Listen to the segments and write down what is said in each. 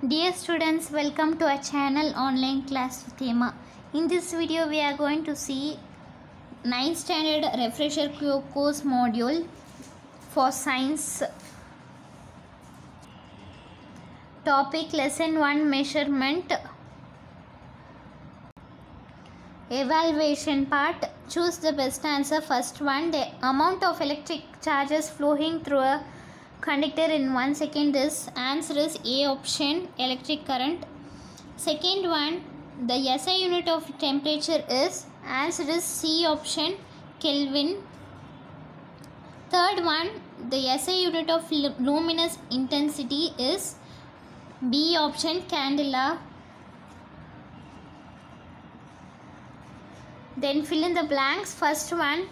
Dear students, welcome to our channel Online Class with Emma. In this video, we are going to see 9th standard refresher course module for science. Topic lesson 1 measurement. Evaluation part. Choose the best answer. First one, the amount of electric charges flowing through a conductor in 1 second is answer is A option, electric current. Second one, the SI unit of temperature is answer is C option, Kelvin. Third one, the SI unit of luminous intensity is B option, candela. Then fill in the blanks. First one,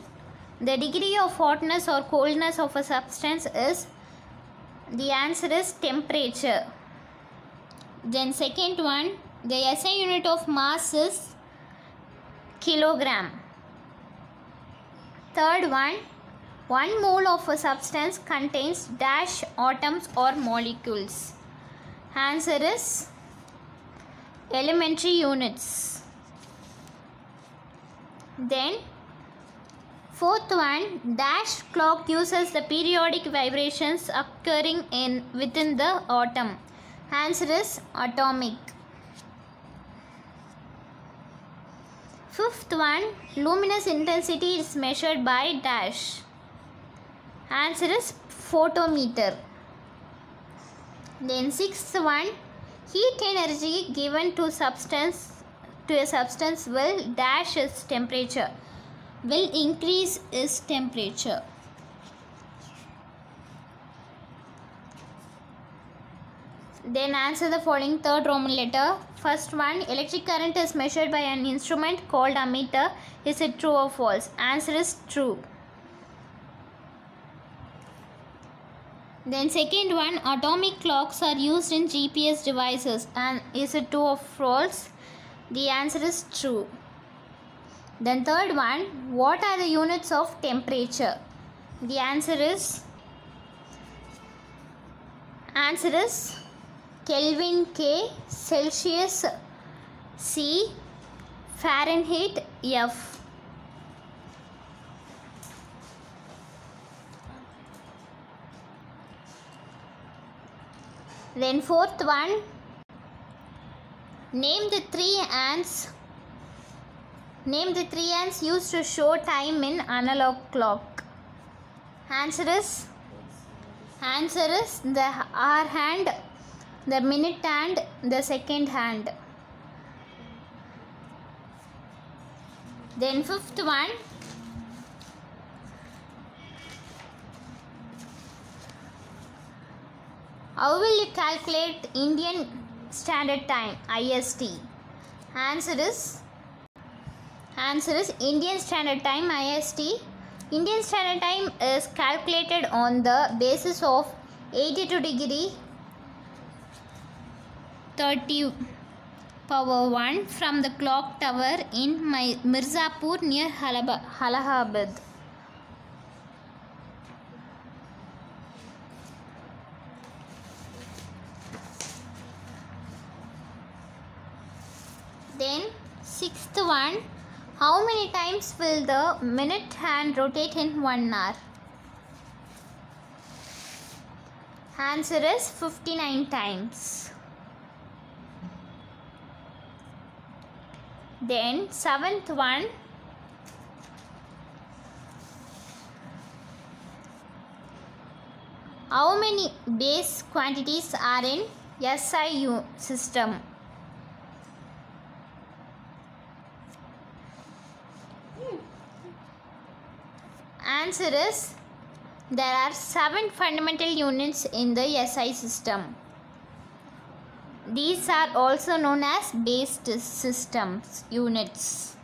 the degree of hotness or coldness of a substance is, the answer is temperature. Then second one, the SI unit of mass is kilogram. Third one mole of a substance contains dash atoms or molecules. Answer is elementary units. Then fourth one, dash clock uses the periodic vibrations occurring within the atom. Answer is atomic. Fifth one, luminous intensity is measured by dash. Answer is photometer. Then sixth one, heat energy given to a substance will dash its temperature. Will increase its temperature. Then answer the following third Roman letter. First one, electric current is measured by an instrument called ammeter. Is it true or false? Answer is true. Then second one, atomic clocks are used in GPS devices. And is it true or false? The answer is true. Then third one, what are the units of temperature? The answer is Kelvin K, Celsius C, Fahrenheit F. Then fourth one, name the three ants used to show time in analog clock. Answer is the hour hand, the minute hand, the second hand. Then fifth one, how will you calculate Indian Standard Time, IST? Answer is Indian Standard Time, IST. Indian Standard Time is calculated on the basis of 82 degree 30 power 1 from the clock tower in Mirzapur near Allahabad. Then sixth one, how many times will the minute hand rotate in 1 hour? Answer is 59 times. Then seventh one, how many base quantities are in SI system? Answer is there are 7 fundamental units in the SI system. These are also known as base systems units.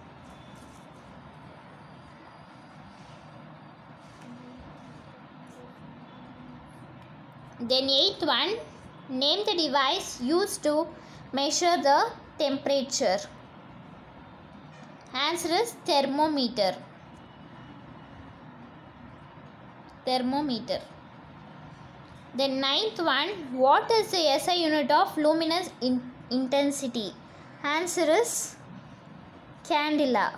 Then eighth one, name the device used to measure the temperature. Answer is thermometer. Then ninth one, what is the SI unit of luminous intensity? Answer is candela.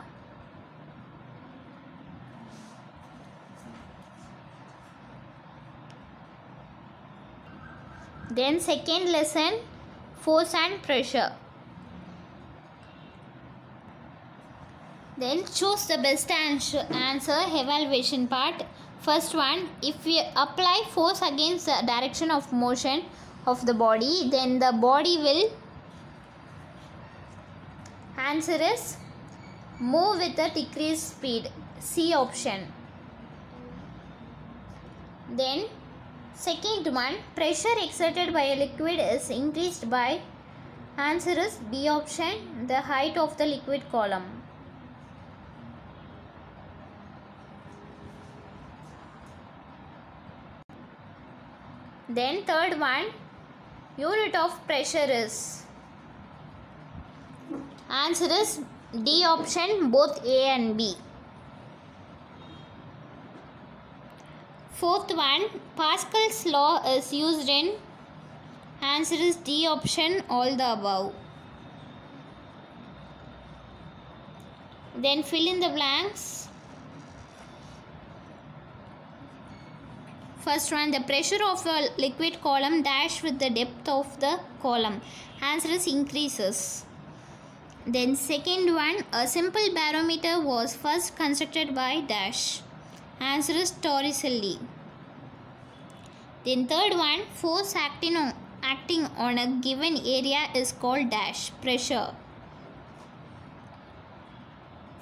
Then second lesson, force and pressure. Then choose the best answer evaluation part. First one, if we apply force against the direction of motion of the body, then the body will, answer is move with a decreased speed, C option. Then second one, pressure exerted by a liquid is increased by, answer is B option, the height of the liquid column. Then third one, unit of pressure is, answer is D option, both A and B. Fourth one, Pascal's law is used in, answer is D option, all the above. Then fill in the blanks. First one, the pressure of a liquid column dash with the depth of the column. Answer is increases. Then second one, a simple barometer was first constructed by dash. Answer is Torricelli. Then third one, force acting on a given area is called dash, pressure.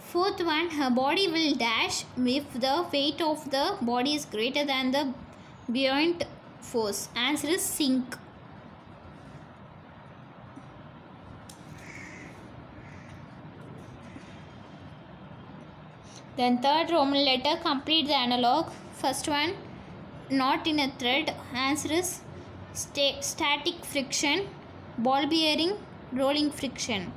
Fourth one, a body will dash if the weight of the body is greater than the buoyant force. Answer is sink. Then third Roman letter, complete the analog. First one, knot in a thread. Answer is static friction, ball bearing, rolling friction.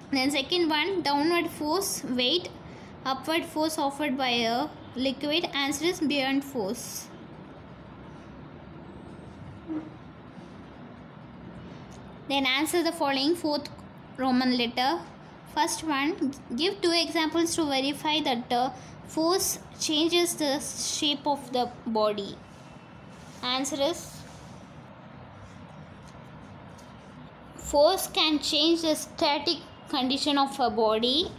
Then second one, downward force, weight, upward force offered by a liquid. Answer is buoyant force. Then answer the following fourth Roman letter. First one, give two examples to verify that the force changes the shape of the body. Answer is, force can change the static condition of a body.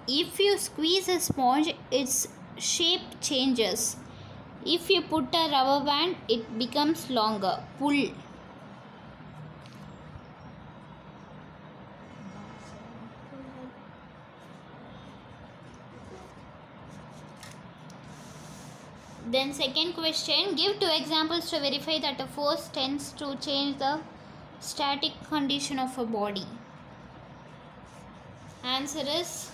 If you squeeze a sponge, its shape changes. If you put a rubber band, it becomes longer. Pull. Then second question, give two examples to verify that a force tends to change the static condition of a body. Answer is,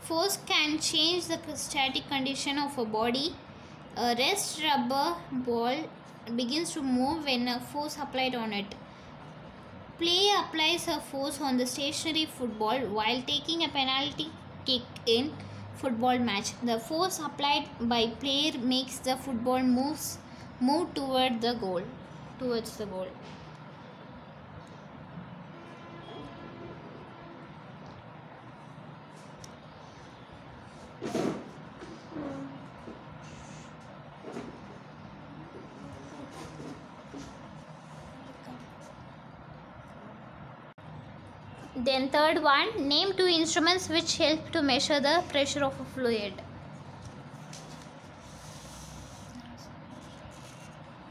force can change the static condition of a body. A rest rubber ball begins to move when a force applied on it. Player applies a force on the stationary football while taking a penalty kick in football match. The force applied by player makes the football move towards the goal. Then third one, name two instruments which help to measure the pressure of a fluid.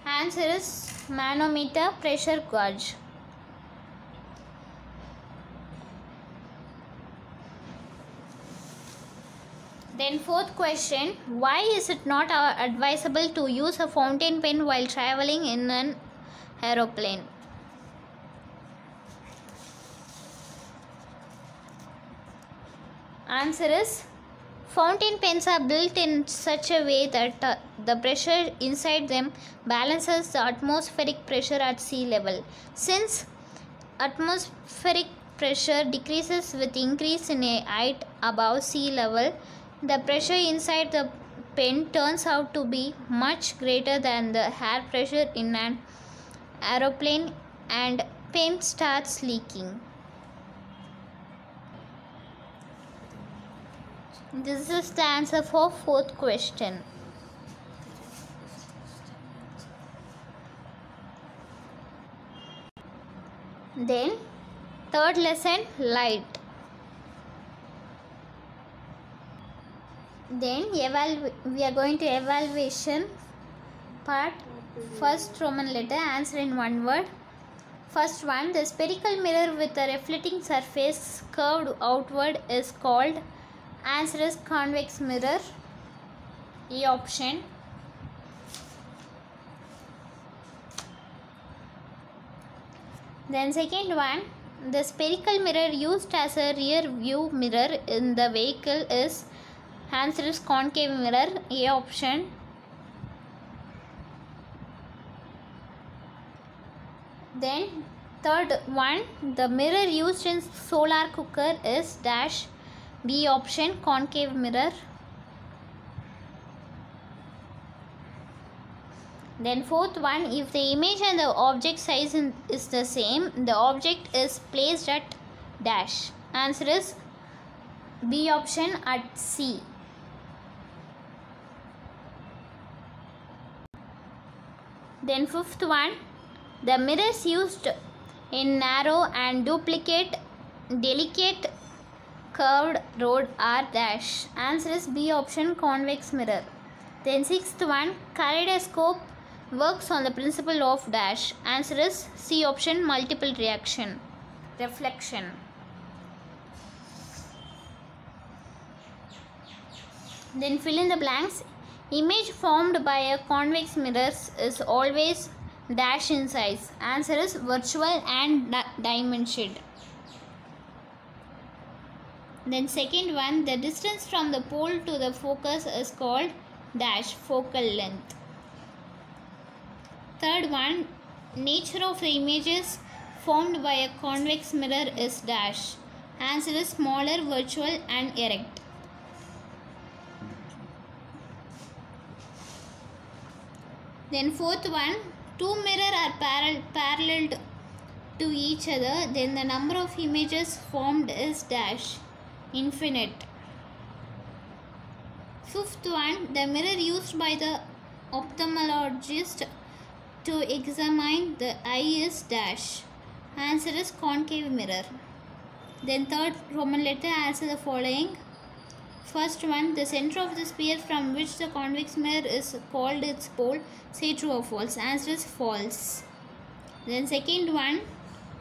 Answer is manometer, pressure gauge. Then fourth question, why is it not advisable to use a fountain pen while traveling in an aeroplane? Answer is, fountain pens are built in such a way that the pressure inside them balances the atmospheric pressure at sea level. Since atmospheric pressure decreases with increase in a height above sea level, The pressure inside the pen turns out to be much greater than the air pressure in an aeroplane and pen starts leaking. This is the answer for fourth question. Then third lesson, light. Then we are going to evaluation part. First Roman letter, answer in one word. First one, the spherical mirror with a reflecting surface curved outward is called, answer is convex mirror. A option. Then second one, the spherical mirror used as a rear view mirror in the vehicle is, answer is concave mirror. A option. Then third one, the mirror used in solar cooker is dash. B option, concave mirror. Then fourth one, if the image and the object size is the same, the object is placed at dash. Answer is B option, at C. Then fifth one, the mirrors used in narrow and delicate curved road are dash. Answer is B option, convex mirror. Then sixth one, kaleidoscope works on the principle of dash. Answer is C option, multiple reflection. Then fill in the blanks. Image formed by a convex mirror is always dash in size. Answer is virtual and dimensioned. Then second one, the distance from the pole to the focus is called dash, focal length. Third one, nature of the images formed by a convex mirror is dash. Answer is smaller, virtual and erect. Then fourth one, two mirrors are parallel to each other, then the number of images formed is dash, infinite. Fifth one, the mirror used by the ophthalmologist to examine the eye is dash. Answer is concave mirror. Then third Roman letter, answer the following. First one, the center of the sphere from which the convex mirror is called its pole. Say true or false. Answer is false. Then second one,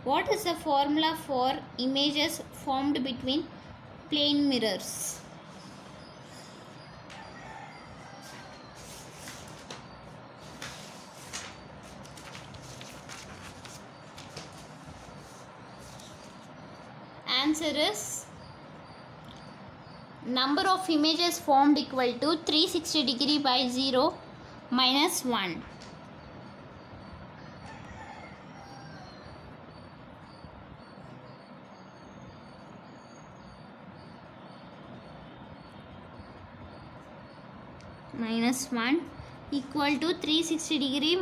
what is the formula for images formed between plane mirrors? Answer is number of images formed equal to 360 degree by 0 minus 1. Minus 1 equal to 360 degree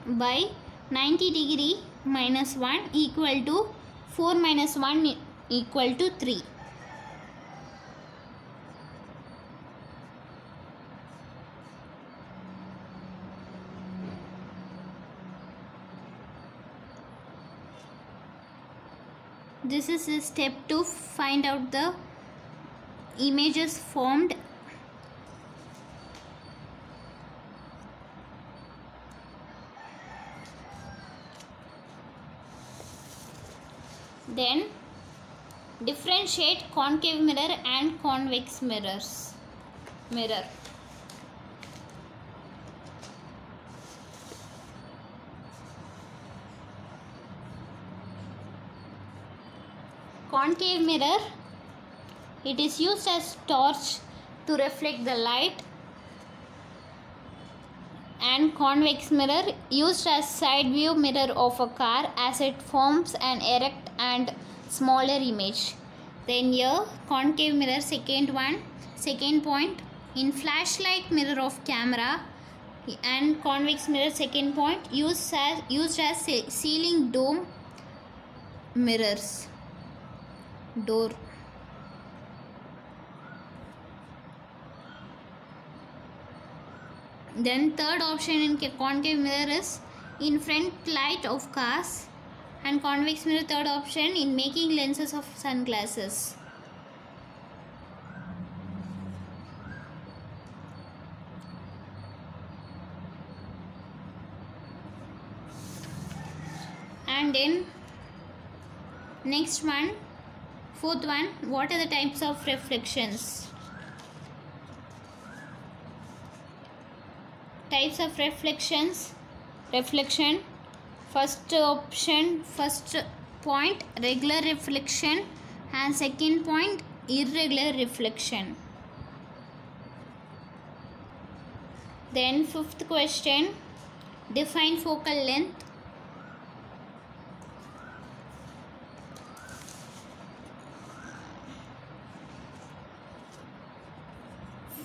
by 90 degree minus 1 equal to 4 minus 1 equal to 3. This is a step to find out the images formed. Then differentiate concave mirror and convex mirror. Concave mirror, it is used as torch to reflect the light, and convex mirror used as side view mirror of a car as it forms an erect and smaller image. Then here concave mirror, second one, Second point, in flashlight mirror of camera and convex mirror, second point, used as ceiling dome mirrors. Door. Then third option in concave mirror is in front light of cars, and convex mirror third option in making lenses of sunglasses. And then next one, fourth one, what are the types of reflections? Types of reflection, first option, first point, regular reflection, and second point, irregular reflection. Then fifth question, define focal length.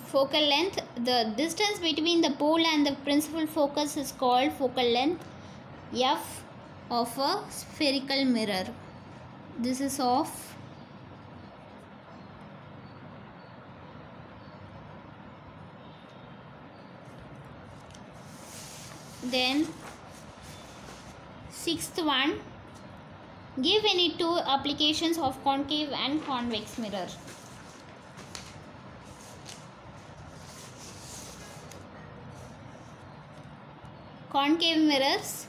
Focal length, the distance between the pole and the principal focus is called focal length f of a spherical mirror. This is of then sixth one, give any two applications of concave and convex mirror. Concave mirrors.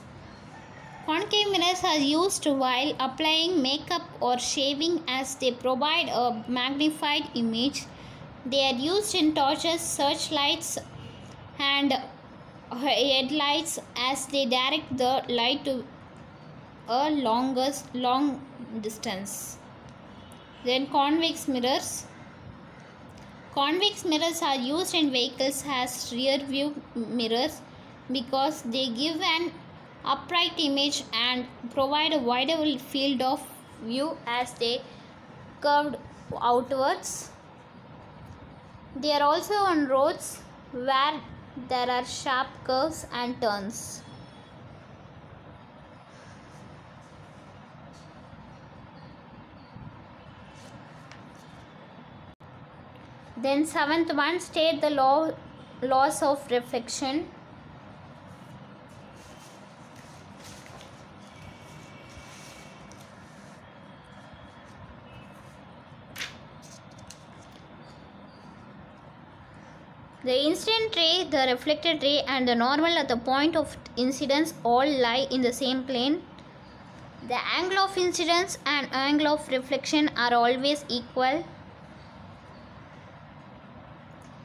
Concave mirrors are used while applying makeup or shaving as they provide a magnified image. They are used in torches, searchlights, and headlights as they direct the light to a long distance. Then convex mirrors. Convex mirrors are used in vehicles as rear view mirrors because they give an upright image and provide a wider field of view as they curved outwards. They are also on roads where there are sharp curves and turns. Then seventh one, state the laws of reflection. The incident ray, the reflected ray, and the normal at the point of incidence all lie in the same plane. The angle of incidence and angle of reflection are always equal.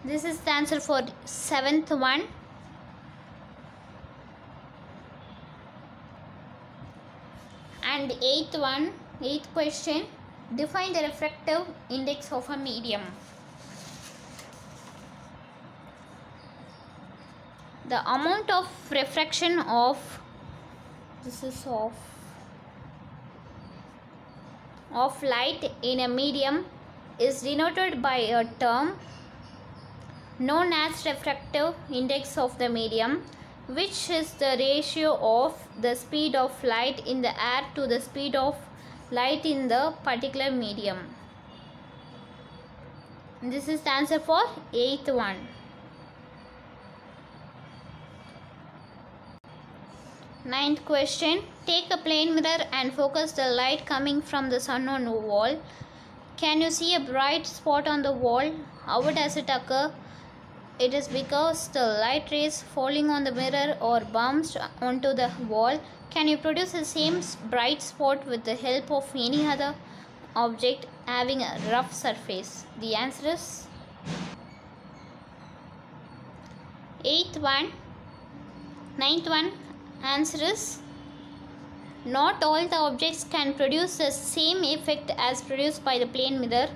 This is the answer for seventh one. And eighth question, define the refractive index of a medium. The amount of refraction of light in a medium is denoted by a term known as refractive index of the medium, which is the ratio of the speed of light in the air to the speed of light in the particular medium. This is the answer for eighth one. Ninth question, take a plane mirror and focus the light coming from the sun on the wall. Can you see a bright spot on the wall? How does it occur? It is because the light rays falling on the mirror or bounced onto the wall. Can you produce the same bright spot with the help of any other object having a rough surface? The answer is ninth one. Answer is not all the objects can produce the same effect as produced by the plane mirror.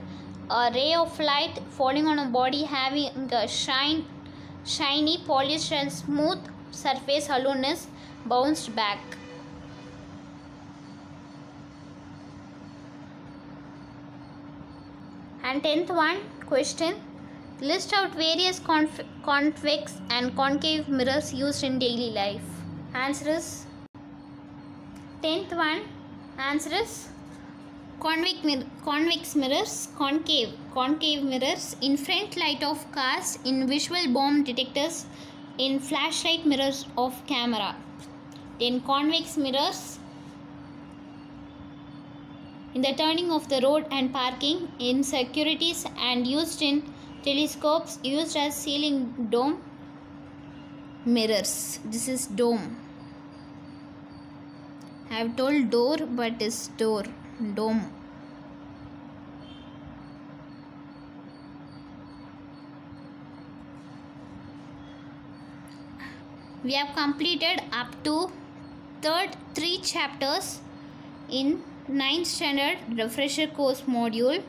A ray of light falling on a body having a shiny, polished and smooth surface alone is bounced back. And 10th one question, List out various convex and concave mirrors used in daily life. Answer is 10th one. Answer is convex mirrors, concave mirrors in front light of cars, in visual bomb detectors, in flashlight mirrors of camera. Then convex mirrors in the turning of the road and parking, in securities, and used in telescopes, used as ceiling dome mirrors. This is dome. I have told door, but it's door. Dome. We have completed up to three chapters in 9th standard refresher course module.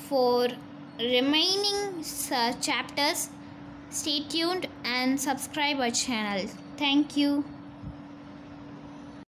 For remaining chapters, stay tuned and subscribe our channel. Thank you.